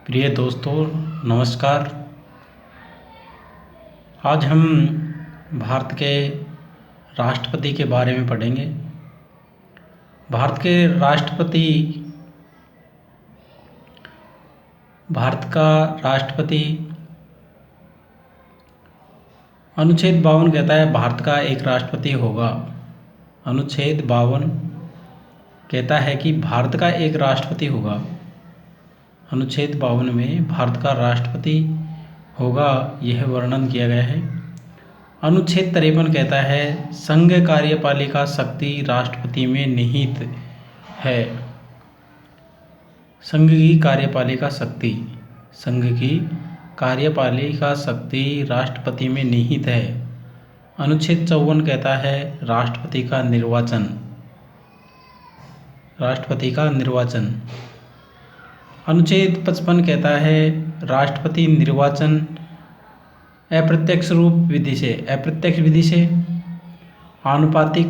प्रिय दोस्तों, नमस्कार। आज हम भारत के राष्ट्रपति के बारे में पढ़ेंगे। भारत के राष्ट्रपति भारत का राष्ट्रपति अनुच्छेद 52 कहता है भारत का एक राष्ट्रपति होगा। अनुच्छेद 52 कहता है कि भारत का एक राष्ट्रपति होगा। अनुच्छेद 52 में भारत का राष्ट्रपति होगा, यह वर्णन किया गया है। अनुच्छेद 53 कहता है संघ कार्यपालिका शक्ति राष्ट्रपति में निहित है। संघ की कार्यपालिका शक्ति राष्ट्रपति में निहित है। अनुच्छेद 54 कहता है राष्ट्रपति का निर्वाचन। अनुच्छेद 55 कहता है राष्ट्रपति निर्वाचन अप्रत्यक्ष विधि से आनुपातिक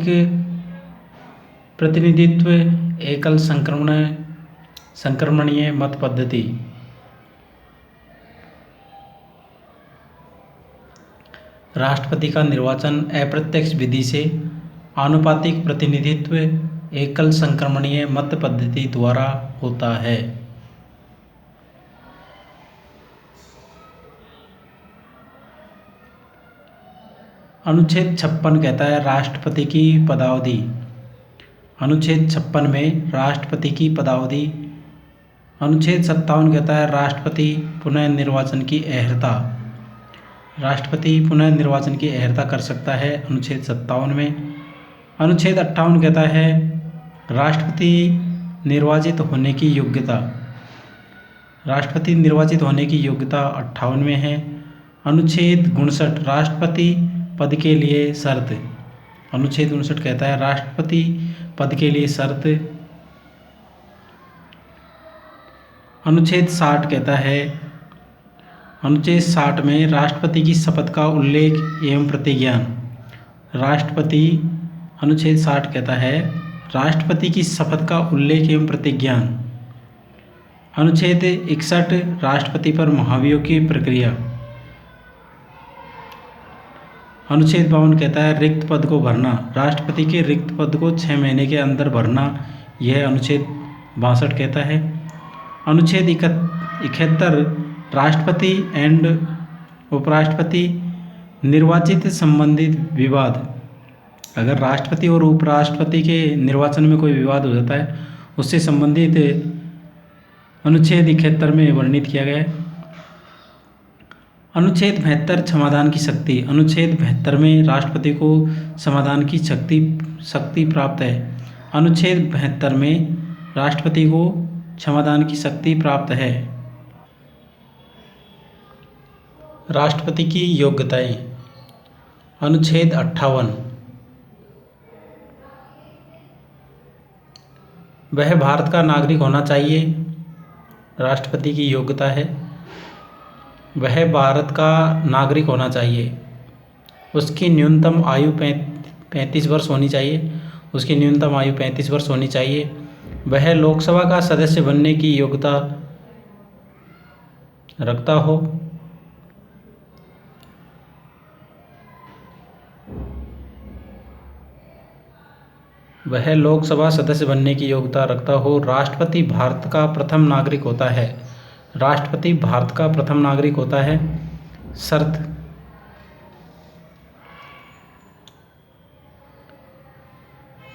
प्रतिनिधित्व एकल संक्रमणीय मत पद्धति। राष्ट्रपति का निर्वाचन अप्रत्यक्ष विधि से आनुपातिक प्रतिनिधित्व एकल संक्रमणीय मत पद्धति द्वारा होता है। अनुच्छेद 56 कहता है राष्ट्रपति की पदावधि। अनुच्छेद 56 में राष्ट्रपति की पदावधि। अनुच्छेद 57 कहता है राष्ट्रपति पुनः निर्वाचन की अहर्ता। राष्ट्रपति पुनः निर्वाचन की अहर्ता कर सकता है अनुच्छेद 57 में। अनुच्छेद 58 कहता है राष्ट्रपति निर्वाचित होने की योग्यता। राष्ट्रपति निर्वाचित होने की योग्यता 58 में है। अनुच्छेद 59 राष्ट्रपति पद के लिए शर्त। अनुच्छेद 59 कहता है राष्ट्रपति पद के लिए शर्त। अनुच्छेद 60 कहता है अनुच्छेद 60 में राष्ट्रपति की शपथ का उल्लेख एवं प्रतिज्ञान। अनुच्छेद 60 कहता है राष्ट्रपति की शपथ का उल्लेख एवं प्रतिज्ञान। अनुच्छेद 61 राष्ट्रपति पर महाभियोग की प्रक्रिया। अनुच्छेद 52 कहता है रिक्त पद को भरना। राष्ट्रपति के रिक्त पद को 6 महीने के अंदर भरना, यह अनुच्छेद 62 कहता है। अनुच्छेद 71 राष्ट्रपति एंड उपराष्ट्रपति निर्वाचित संबंधित विवाद। अगर राष्ट्रपति और उपराष्ट्रपति के निर्वाचन में कोई विवाद हो जाता है, उससे संबंधित अनुच्छेद 71 में वर्णित किया गया है। अनुच्छेद 72 क्षमादान की शक्ति। अनुच्छेद 72 में राष्ट्रपति को समाधान की शक्ति प्राप्त है। अनुच्छेद 72 में राष्ट्रपति को क्षमादान की शक्ति प्राप्त है। राष्ट्रपति की योग्यताएं। अनुच्छेद 58 वह भारत का नागरिक होना चाहिए। राष्ट्रपति की योग्यता है वह भारत का नागरिक होना चाहिए। उसकी न्यूनतम आयु 35 वर्ष होनी चाहिए। वह लोकसभा का सदस्य बनने की योग्यता रखता हो। राष्ट्रपति भारत का प्रथम नागरिक होता है। शर्त।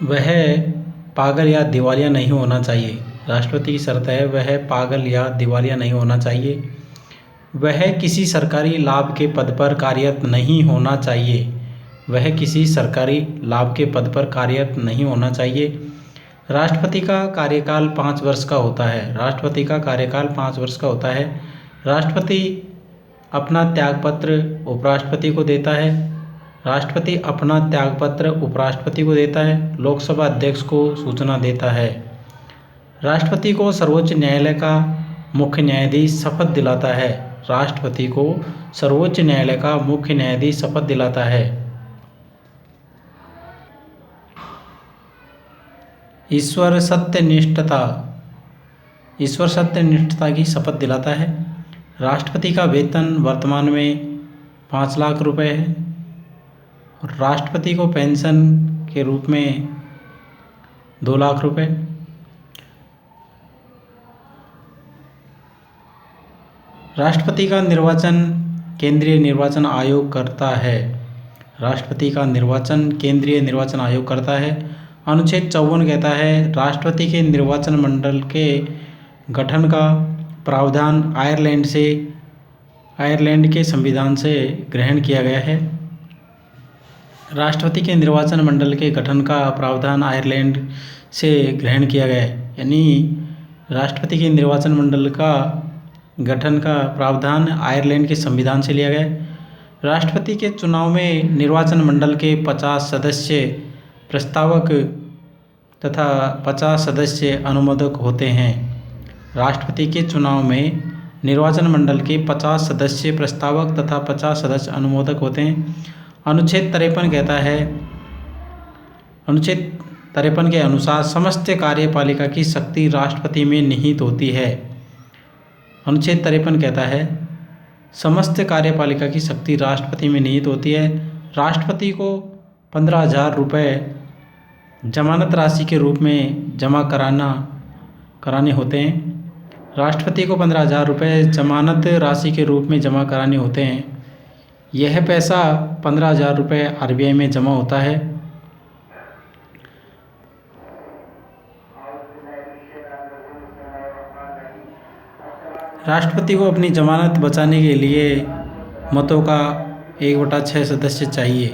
वह पागल या दिवालिया नहीं होना चाहिए। राष्ट्रपति की शर्त है वह पागल या दिवालिया नहीं होना चाहिए। वह किसी सरकारी लाभ के पद पर कार्यरत नहीं होना चाहिए। राष्ट्रपति का कार्यकाल 5 वर्ष का होता है। राष्ट्रपति अपना त्यागपत्र उपराष्ट्रपति को देता है। लोकसभा अध्यक्ष को सूचना देता है। राष्ट्रपति को सर्वोच्च न्यायालय का मुख्य न्यायाधीश शपथ दिलाता है। ईश्वर सत्यनिष्ठता ईश्वर सत्यनिष्ठता की शपथ दिलाता है। राष्ट्रपति का वेतन वर्तमान में 5 लाख रुपए है और राष्ट्रपति को पेंशन के रूप में 2 लाख रुपए। राष्ट्रपति का निर्वाचन केंद्रीय निर्वाचन आयोग करता है। राष्ट्रपति का निर्वाचन केंद्रीय निर्वाचन आयोग करता है। अनुच्छेद 54 कहता है राष्ट्रपति के निर्वाचन मंडल के गठन का प्रावधान आयरलैंड के संविधान से ग्रहण किया गया है। राष्ट्रपति के निर्वाचन मंडल के गठन का प्रावधान आयरलैंड से ग्रहण किया गया है, यानी राष्ट्रपति के निर्वाचन मंडल का गठन का प्रावधान आयरलैंड के संविधान से लिया गया है। राष्ट्रपति के चुनाव में निर्वाचन मंडल के 50 सदस्य प्रस्तावक तथा 50 सदस्य अनुमोदक होते हैं। राष्ट्रपति के चुनाव में निर्वाचन मंडल के 50 सदस्य प्रस्तावक तथा 50 सदस्य अनुमोदक होते हैं। अनुच्छेद 53 कहता है, अनुच्छेद 53 के अनुसार समस्त कार्यपालिका की शक्ति राष्ट्रपति में निहित होती है। अनुच्छेद 53 कहता है समस्त कार्यपालिका की शक्ति राष्ट्रपति में निहित होती है। राष्ट्रपति को 15,000 रुपये जमानत राशि के रूप में जमा कराने होते हैं। राष्ट्रपति को 15,000 रुपये जमानत राशि के रूप में जमा कराने होते हैं। यह पैसा 15,000 रुपये आरबीआई में जमा होता है। राष्ट्रपति को अपनी जमानत बचाने के लिए मतों का 1/6 सदस्य चाहिए।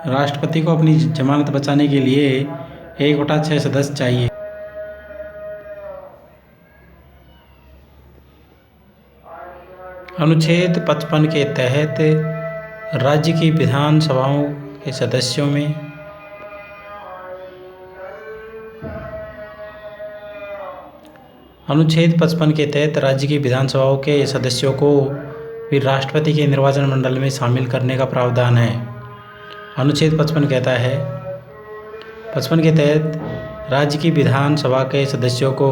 राष्ट्रपति को अपनी जमानत बचाने के लिए 1/6 सदस्य चाहिए। अनुच्छेद 55 के तहत राज्य की विधानसभाओं के सदस्यों में अनुच्छेद 55 के तहत राज्य की विधानसभाओं के सदस्यों को भी राष्ट्रपति के निर्वाचन मंडल में शामिल करने का प्रावधान है। अनुच्छेद 55 कहता है 55 के तहत राज्य की विधानसभा के सदस्यों को